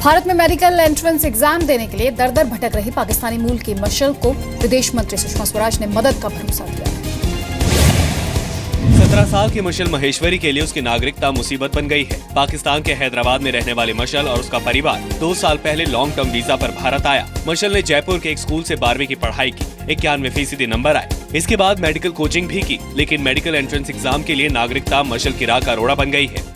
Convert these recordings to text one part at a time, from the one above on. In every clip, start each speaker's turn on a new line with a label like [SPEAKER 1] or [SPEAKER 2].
[SPEAKER 1] भारत में medical entrance exam देने के लिए दर दर भटक रही पाकिस्तानी मूल की मशल को विदेश मंत्री सुषमा स्वराज ने मदद का भरोसा दिया है।
[SPEAKER 2] 17 साल की मशल महेश्वरी के लिए उसकी नागरिकता मुसीबत बन गई है। पाकिस्तान के हैदराबाद में रहने वाली मशल और उसका परिवार 2 साल पहले लॉन्ग टर्म वीजा पर भारत आया। मशल ने जयपुर के एक स्कूल से 12वीं की पढ़ाई की। 91% नंबर आए। इसके बाद मेडिकल कोचिंग भी की, लेकिन मेडिकल एंट्रेंस एग्जाम के लिए नागरिकता मशल की राह का रोड़ा बन गई है।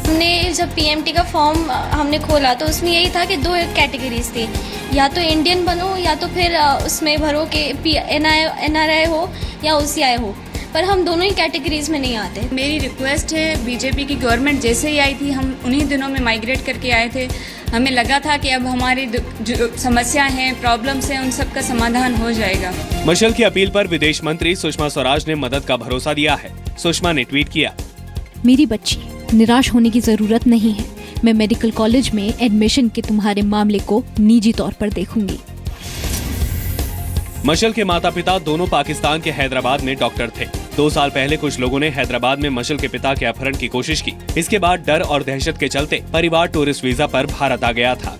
[SPEAKER 3] हमने जब पीएमटी का फॉर्म हमने खोला तो उसमें यही था कि 2 कैटेगरीज थी, या तो इंडियन बनो या तो फिर उसमें भरो कि एनआरआई हो या ओसीआई हो, पर हम दोनों ही कैटेगरीज में नहीं आते।
[SPEAKER 4] मेरी रिक्वेस्ट है, बीजेपी की गवर्नमेंट जैसे ही आई थी हम उन्हीं दिनों में माइग्रेट करके आए थे। हमें लगा था कि अब हमारी जो समस्या हैं, प्रॉब्लम्स हैं, उन सब का समाधान हो जाएगा।
[SPEAKER 2] मशल की अपील पर विदेश मंत्री सुषमा स्वराज ने मदद का भरोसा दिया है। सुषमा ने ट्वीट किया,
[SPEAKER 5] मेरी बच्ची, निराश होने की जरूरत नहीं है। मैं मेडिकल कॉलेज में एडमिशन के तुम्हारे मामले को निजी तौर पर देखूंगी।
[SPEAKER 2] मशल के माता पिता दोनों पाकिस्तान के हैदराबाद में डॉक्टर थे। 2 साल पहले कुछ लोगों ने हैदराबाद में मशल के पिता के अपहरण की कोशिश की। इसके बाद डर और दहशत के चलते परिवार टूरिस्ट वीजा पर भारत आ गया था।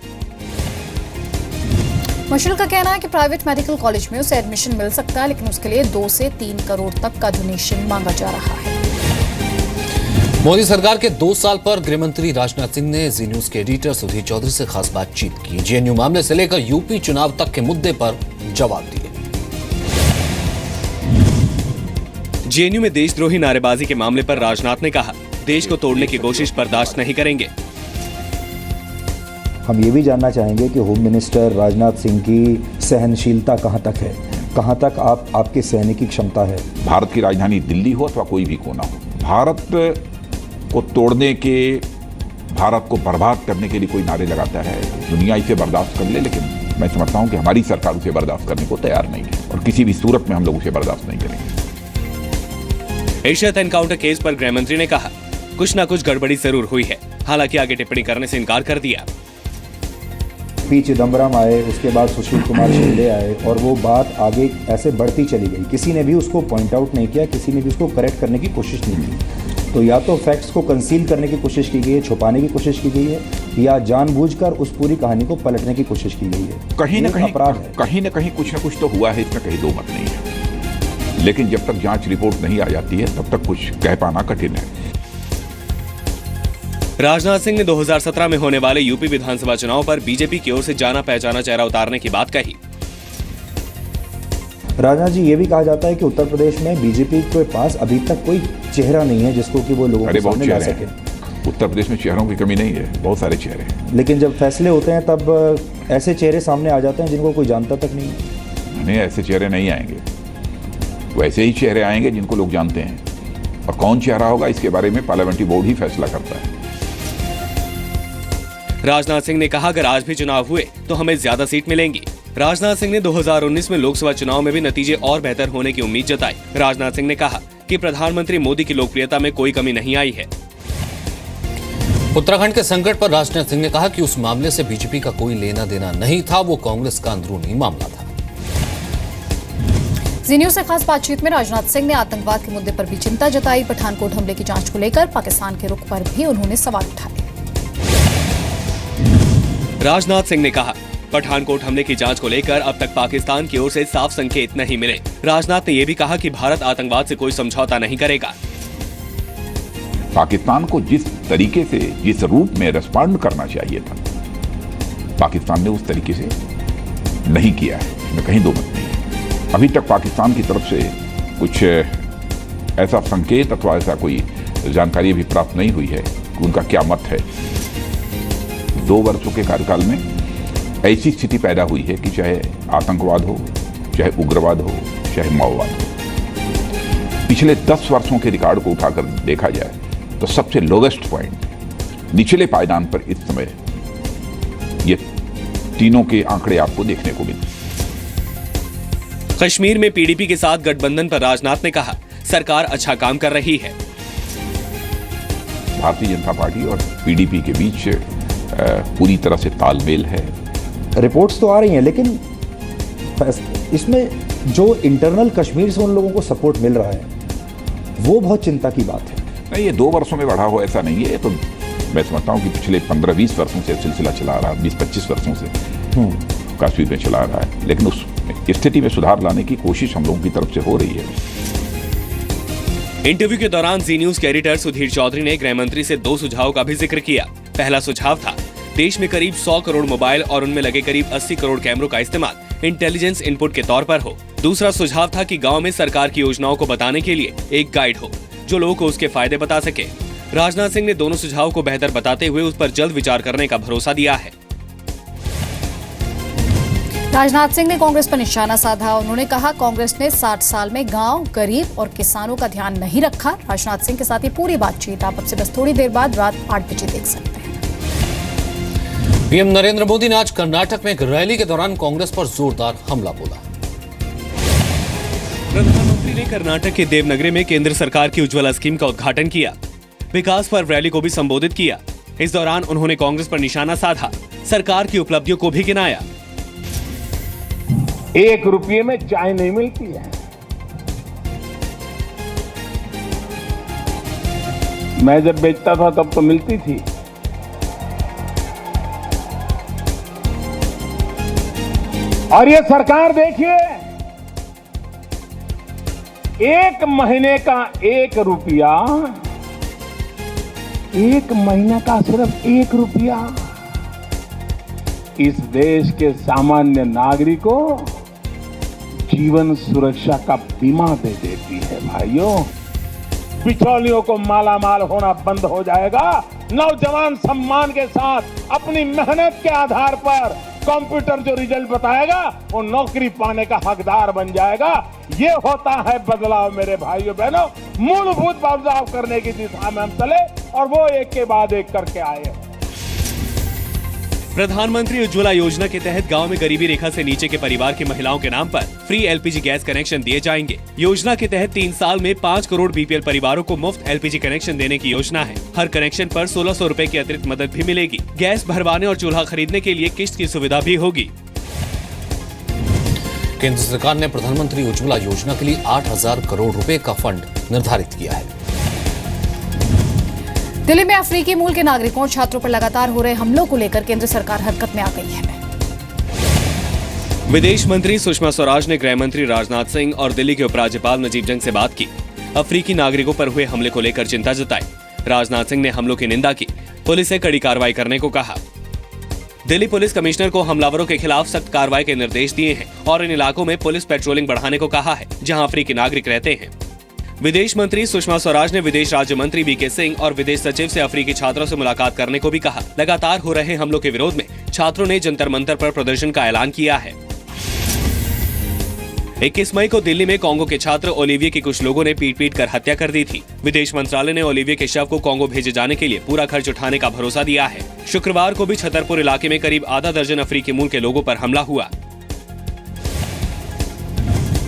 [SPEAKER 1] मशल का कहना है कि प्राइवेट मेडिकल कॉलेज में उसे एडमिशन मिल सकता है, लेकिन उसके लिए 2 से 3 करोड़ तक का डोनेशन मांगा जा रहा है।
[SPEAKER 6] मोदी सरकार के 2 साल पर गृहमंत्री राजनाथ सिंह ने जी न्यूज के एडिटर सुधीर चौधरी से खास बातचीत की। जेएनयू मामले से लेकर यूपी चुनाव तक के मुद्दे पर जवाब दिए।
[SPEAKER 2] जेएनयू में देशद्रोही नारेबाजी के मामले पर राजनाथ ने कहा, देश को तोड़ने की कोशिश बर्दाश्त नहीं करेंगे।
[SPEAKER 7] हम ये भी जानना चाहेंगे कि होम मिनिस्टर राजनाथ सिंह की सहनशीलता कहां तक है, कहां तक आपके सहने की क्षमता है।
[SPEAKER 8] भारत की राजधानी दिल्ली हो अथवा कोई भी कोना हो, भारत को तोड़ने के, भारत को बर्बाद करने के लिए कोई नारे लगाता है, दुनिया इसे बर्दाश्त कर ले, लेकिन मैं समझता हूं कि हमारी सरकार उसे बर्दाश्त करने को तैयार नहीं है और किसी भी सूरत में हम लोग उसे बर्दाश्त नहीं करेंगे।
[SPEAKER 2] एशियत एनकाउंटर केस पर गृहमंत्री ने कहा, कुछ न कुछ गड़बड़ी जरूर हुई है। हालांकि आगे टिप्पणी करने से इनकार कर दिया।
[SPEAKER 7] पी चिदम्बरम आए, उसके बाद सुशील कुमार शिंदे आए और वो बात आगे ऐसे बढ़ती चली गई। किसी ने भी उसको पॉइंट आउट नहीं किया, किसी ने भी उसको करेक्ट करने की कोशिश नहीं की। तो या तो फैक्ट्स को कंसील करने की कोशिश की गई है, छुपाने की कोशिश की गई है, या जानबूझकर उस पूरी कहानी को पलटने की कोशिश की गई है।
[SPEAKER 8] कहीं न कहीं
[SPEAKER 7] अपराध है।
[SPEAKER 8] कहीं न कहीं कुछ न कुछ तो हुआ है, इसमें कहीं दो मत नहीं है, लेकिन जब तक जांच रिपोर्ट नहीं आ जाती है तब तक कुछ कह पाना कठिन है।
[SPEAKER 2] राजनाथ सिंह ने 2017 में होने वाले यूपी विधानसभा चुनाव पर बीजेपी की ओर से जाना पहचाना चेहरा उतारने की बात कही।
[SPEAKER 7] राजनाथ जी, ये भी कहा जाता है कि उत्तर प्रदेश में बीजेपी के पास अभी तक कोई चेहरा नहीं है जिसको कि वो लोगों के सामने ला सके।
[SPEAKER 8] उत्तर प्रदेश में चेहरों की कमी नहीं है, बहुत सारे चेहरे हैं,
[SPEAKER 7] लेकिन जब फैसले होते हैं तब ऐसे चेहरे सामने आ जाते हैं जिनको कोई जानता तक नहीं है।
[SPEAKER 8] नहीं, ऐसे चेहरे नहीं आएंगे, वैसे ही चेहरे आएंगे जिनको लोग जानते हैं, और कौन चेहरा होगा इसके बारे में पार्लियामेंट्री बोर्ड ही फैसला करता है।
[SPEAKER 2] राजनाथ सिंह ने कहा, अगर आज भी चुनाव हुए तो हमें ज्यादा सीट मिलेंगी। राजनाथ सिंह ने 2019 में लोकसभा चुनाव में भी नतीजे और बेहतर होने की उम्मीद जताई। राजनाथ सिंह ने कहा कि प्रधानमंत्री मोदी की लोकप्रियता में कोई कमी नहीं आई है।
[SPEAKER 6] उत्तराखंड के संकट पर राजनाथ सिंह ने कहा कि उस मामले से बीजेपी का कोई लेना देना नहीं था, वो कांग्रेस का अंदरूनी मामला था।
[SPEAKER 1] जी न्यूज से खास बातचीत में राजनाथ सिंह ने आतंकवाद के मुद्दे पर भी चिंता जताई। पठानकोट हमले की जांच को लेकर पाकिस्तान के रुख पर भी उन्होंने सवाल उठाए।
[SPEAKER 2] राजनाथ सिंह ने कहा, पठानकोट हमले की जांच को लेकर अब तक पाकिस्तान की ओर से साफ संकेत नहीं मिले। राजनाथ ने यह भी कहा कि भारत आतंकवाद से कोई समझौता नहीं करेगा।
[SPEAKER 8] पाकिस्तान को जिस तरीके से, जिस रूप में रिस्पॉन्ड करना चाहिए था, पाकिस्तान ने उस तरीके से नहीं किया है, इसमें कहीं दो मत नहीं है। अभी तक पाकिस्तान की तरफ से कुछ ऐसा संकेत अथवा ऐसा कोई जानकारी भी प्राप्त नहीं हुई है कि उनका क्या मत है। 2 वर्षों के कार्यकाल में ऐसी स्थिति पैदा हुई है कि चाहे आतंकवाद हो, चाहे उग्रवाद हो, चाहे माओवाद हो, पिछले 10 वर्षों के रिकॉर्ड को उठाकर देखा जाए तो सबसे लोवेस्ट पॉइंट, निचले पायदान पर इस समय ये तीनों के आंकड़े आपको देखने को मिले।
[SPEAKER 2] कश्मीर में पीडीपी के साथ गठबंधन पर राजनाथ ने कहा, सरकार अच्छा काम कर रही है।
[SPEAKER 8] भारतीय जनता पार्टी और पीडीपी के बीच पूरी तरह से तालमेल है।
[SPEAKER 7] रिपोर्ट्स तो आ रही हैं, लेकिन इसमें जो इंटरनल कश्मीर से उन लोगों को सपोर्ट मिल रहा है वो बहुत चिंता की बात है।
[SPEAKER 8] नहीं, ये 2 वर्षों में बढ़ा हो ऐसा नहीं है, ये तो मैं समझता हूँ कि पिछले 15-20 वर्षों से सिलसिला चला रहा है, 20-25 वर्षों से कश्मीर में चला रहा है, लेकिन उस स्थिति में सुधार लाने की कोशिश हम लोगों की तरफ से हो रही है।
[SPEAKER 2] इंटरव्यू के दौरान जी न्यूज के एडिटर सुधीर चौधरी ने गृह मंत्री से 2 सुझावों का भी जिक्र किया। पहला सुझाव था देश में करीब 100 करोड़ मोबाइल और उनमें लगे करीब 80 करोड़ कैमरों का इस्तेमाल इंटेलिजेंस इनपुट के तौर पर हो। दूसरा सुझाव था कि गांव में सरकार की योजनाओं को बताने के लिए एक गाइड हो जो लोगों को उसके फायदे बता सके। राजनाथ सिंह ने दोनों सुझावों को बेहतर बताते हुए उस पर जल्द विचार करने का भरोसा दिया है।
[SPEAKER 1] राजनाथ सिंह ने कांग्रेस पर निशाना साधा। उन्होंने कहा कांग्रेस ने 60 साल में गांव, गरीब और किसानों का ध्यान नहीं रखा। राजनाथ सिंह के साथ ये पूरी बातचीत आप अब से बस थोड़ी देर बाद रात 8 बजे देख सकते हैं।
[SPEAKER 6] पीएम नरेंद्र मोदी ने आज कर्नाटक में एक रैली के दौरान कांग्रेस पर जोरदार हमला बोला।
[SPEAKER 2] प्रधानमंत्री ने कर्नाटक के देवनगरी में केंद्र सरकार की उज्ज्वला स्कीम का उद्घाटन किया। विकास पर्व रैली को भी संबोधित किया। इस दौरान उन्होंने कांग्रेस पर निशाना साधा, सरकार की उपलब्धियों को भी गिनाया।
[SPEAKER 9] 1 रुपये में चाय नहीं मिलती है। मैं जब बेचता था तब तो मिलती थी। और ये सरकार देखिए, 1 महीने का 1 रुपया, 1 महीने का सिर्फ 1 रुपया इस देश के सामान्य नागरिकों जीवन सुरक्षा का बीमा दे देती है। भाइयों, बिचौलियों को मालामाल होना बंद हो जाएगा। नौजवान सम्मान के साथ अपनी मेहनत के आधार पर कंप्यूटर जो रिजल्ट बताएगा वो नौकरी पाने का हकदार बन जाएगा। ये होता है बदलाव मेरे भाइयों बहनों। मूलभूत बदलाव करने की दिशा में हम चले और वो एक के बाद एक करके आए।
[SPEAKER 2] प्रधानमंत्री उज्ज्वला योजना के तहत गांव में गरीबी रेखा से नीचे के परिवार की महिलाओं के नाम पर फ्री एलपीजी गैस कनेक्शन दिए जाएंगे। योजना के तहत 3 साल में 5 करोड़ बीपीएल परिवारों को मुफ्त एलपीजी कनेक्शन देने की योजना है। हर कनेक्शन पर 1600 रुपए की अतिरिक्त मदद भी मिलेगी। गैस भरवाने और चूल्हा खरीदने के लिए किश्त की सुविधा भी होगी।
[SPEAKER 6] केंद्र सरकार ने प्रधानमंत्री उज्ज्वला योजना के लिए 8000 करोड़ रुपए का फंड निर्धारित किया है।
[SPEAKER 1] दिल्ली में अफ्रीकी मूल के नागरिकों और छात्रों पर लगातार हो रहे हमलों को लेकर केंद्र सरकार हरकत में आ गई है।
[SPEAKER 2] विदेश मंत्री सुषमा स्वराज ने गृह मंत्री राजनाथ सिंह और दिल्ली के उपराज्यपाल नजीब जंग से बात की। अफ्रीकी नागरिकों पर हुए हमले को लेकर चिंता जताई। राजनाथ सिंह ने हमलों की निंदा की, पुलिस से कड़ी कार्रवाई करने को कहा। दिल्ली पुलिस कमिश्नर को हमलावरों के खिलाफ सख्त कार्रवाई के निर्देश दिए हैं और इन इलाकों में पुलिस पेट्रोलिंग बढ़ाने को कहा है जहां अफ्रीकी नागरिक रहते हैं। विदेश मंत्री सुषमा स्वराज ने विदेश राज्य मंत्री वीके सिंह और विदेश सचिव से अफ्रीकी छात्रों से मुलाकात करने को भी कहा। लगातार हो रहे हमलों के विरोध में छात्रों ने जंतर मंतर पर प्रदर्शन का ऐलान किया है। 21 मई को दिल्ली में कांगो के छात्र ओलिविये की कुछ लोगों ने पीट कर हत्या कर दी थी। विदेश मंत्रालय ने ओलिविये के शव को कांगो भेजे जाने के लिए पूरा खर्च उठाने का भरोसा दिया है। शुक्रवार को भी छतरपुर इलाके में करीब आधा दर्जन अफ्रीकी मूल के लोगों पर हमला हुआ।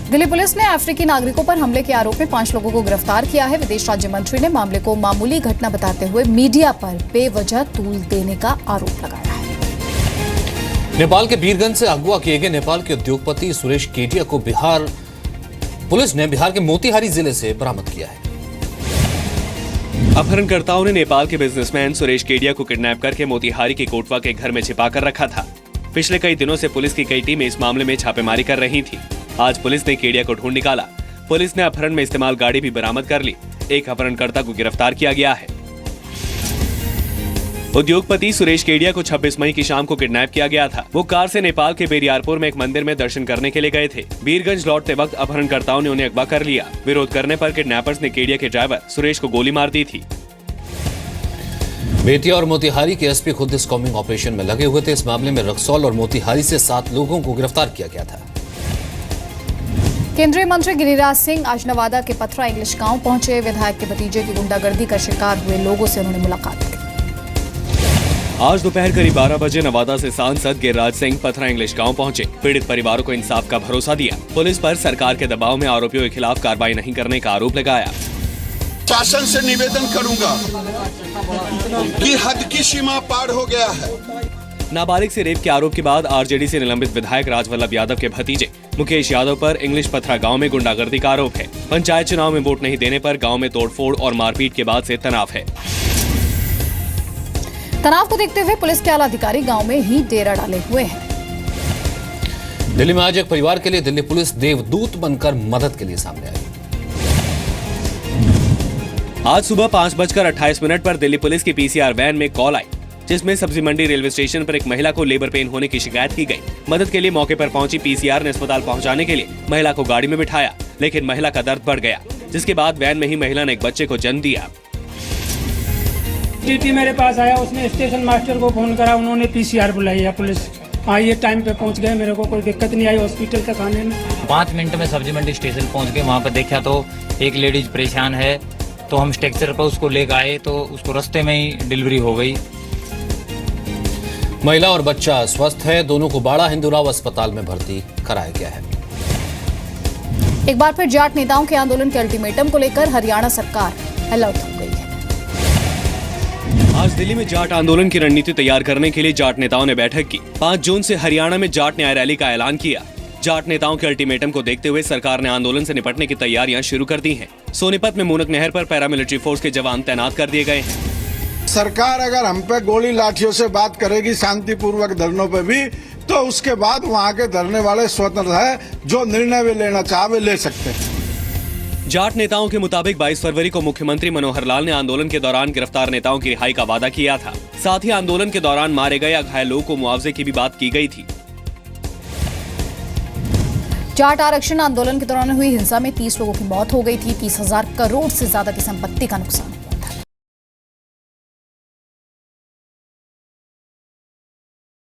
[SPEAKER 1] दिल्ली पुलिस ने अफ्रीकी नागरिकों पर हमले के आरोप में 5 लोगों को गिरफ्तार किया है। विदेश राज्य मंत्री ने मामले को मामूली घटना बताते हुए मीडिया पर बेवजह तूल देने का आरोप लगाया है।
[SPEAKER 6] नेपाल के बीरगंज से अगवा किए गए नेपाल के उद्योगपति सुरेश केडिया को पुलिस ने बिहार के मोतिहारी जिले से बरामद किया है।
[SPEAKER 2] अपहरणकर्ताओं ने नेपाल के बिजनेसमैन सुरेश केडिया को किडनैप करके मोतिहारी के कोटवा के घर में छिपा कर रखा था। पिछले कई दिनों से पुलिस की कई टीमें इस मामले में छापेमारी कर रही थी। आज पुलिस ने केडिया को ढूंढ निकाला। पुलिस ने अपहरण में इस्तेमाल गाड़ी भी बरामद कर ली। एक अपहरणकर्ता को गिरफ्तार किया गया है। उद्योगपति सुरेश केडिया को 26 मई की शाम को किडनैप किया गया था। वो कार से नेपाल के बेरियारपुर में एक मंदिर में दर्शन करने के लिए गए थे। बीरगंज लौटते वक्त अपहरणकर्ताओं ने उन्हें अगवा कर लिया। विरोध करने पर किडनैपर्स ने केडिया के ड्राइवर सुरेश को गोली मार दी थी।
[SPEAKER 6] बेतिया और मोतिहारी के एसपी खुद इस कॉम्बिंग ऑपरेशन में लगे हुए थे। इस मामले में रक्सौल और मोतिहारी से 7 लोगों को गिरफ्तार किया गया था।
[SPEAKER 1] केंद्रीय मंत्री गिरिराज सिंह आज नवादा के पथरा इंग्लिश गांव पहुंचे। विधायक के भतीजे की गुंडागर्दी का शिकार हुए लोगों से उन्होंने मुलाकात की।
[SPEAKER 2] आज दोपहर करीब 12 बजे नवादा से सांसद गिरिराज सिंह पथरा इंग्लिश गांव पहुंचे। पीड़ित परिवारों को इंसाफ का भरोसा दिया। पुलिस पर सरकार के दबाव में आरोपियों के खिलाफ कार्रवाई नहीं करने का आरोप लगाया।
[SPEAKER 10] शासन से निवेदन करूंगा कि हद की सीमा पार हो गया है।
[SPEAKER 2] नाबालिग से रेप के आरोप के बाद आरजेडी से निलंबित विधायक राजवल्लभ यादव के भतीजे मुकेश यादव पर इंग्लिश पथरा गांव में गुंडागर्दी का आरोप है। पंचायत चुनाव में वोट नहीं देने पर गांव में तोड़फोड़ और मारपीट के बाद से तनाव है।
[SPEAKER 1] तनाव को देखते हुए पुलिस के आला अधिकारी गांव में ही डेरा डाले हुए हैं।
[SPEAKER 6] दिल्ली में आज एक परिवार के लिए दिल्ली पुलिस देवदूत बनकर मदद के लिए सामने आई।
[SPEAKER 2] आज सुबह 5:28 पर दिल्ली पुलिस की पीसीआर वैन में कॉल आई, जिसमें सब्जी मंडी रेलवे स्टेशन पर एक महिला को लेबर पेन होने की शिकायत की गई। मदद के लिए मौके पर पहुंची पीसीआर ने अस्पताल पहुंचाने के लिए महिला को गाड़ी में बिठाया, लेकिन महिला का दर्द बढ़ गया, जिसके बाद वैन में ही महिला ने एक बच्चे को जन्म दिया।
[SPEAKER 11] टीटी मेरे पास आया, उसने स्टेशन मास्टर को फोन करा, उन्होंने पीसीआर बुलाई है, पुलिस आई, ये टाइम पे पहुंच गए, मेरे को कोई दिक्कत नहीं आई हॉस्पिटल तक आने में।
[SPEAKER 12] 5 मिनट में सब्जी मंडी स्टेशन पहुंच गए। वहाँ पर देखा तो एक लेडीज परेशान है, तो हम स्ट्रेचर पर उसको ले गए, तो उसको रास्ते में ही डिलीवरी हो गई।
[SPEAKER 6] महिला और बच्चा स्वस्थ है, दोनों को बाड़ा हिंदूराव अस्पताल में भर्ती कराया गया है।
[SPEAKER 1] एक बार फिर जाट नेताओं के आंदोलन के अल्टीमेटम को लेकर हरियाणा सरकार अलर्ट हो गई है।
[SPEAKER 2] आज दिल्ली में जाट आंदोलन की रणनीति तैयार करने के लिए जाट नेताओं ने बैठक की। 5 जून से हरियाणा में जाट न्याय रैली का ऐलान किया। जाट नेताओं के अल्टीमेटम को देखते हुए सरकार ने आंदोलन से निपटने की तैयारियां शुरू कर दी हैं। सोनीपत में मूनक नहर पर पैरामिलिट्री फोर्स के जवान तैनात कर दिए गए हैं।
[SPEAKER 10] सरकार अगर हम पे गोली लाठियों से बात करेगी शांतिपूर्वक धरनों पे भी, तो उसके बाद वहाँ के धरने वाले स्वतंत्र है, जो निर्णय वे लेना चाहे वे ले सकते हैं।
[SPEAKER 2] जाट नेताओं के मुताबिक 22 फरवरी को मुख्यमंत्री मनोहर लाल ने आंदोलन के दौरान गिरफ्तार नेताओं की रिहाई का वादा किया था। साथ ही आंदोलन के दौरान मारे गए या घायल लोगों को मुआवजे की भी बात की गई थी।
[SPEAKER 1] जाट आरक्षण आंदोलन के दौरान हुई हिंसा में 30 लोगों की मौत हो गई थी। 30,000 करोड़ से ज्यादा की संपत्ति का नुकसान।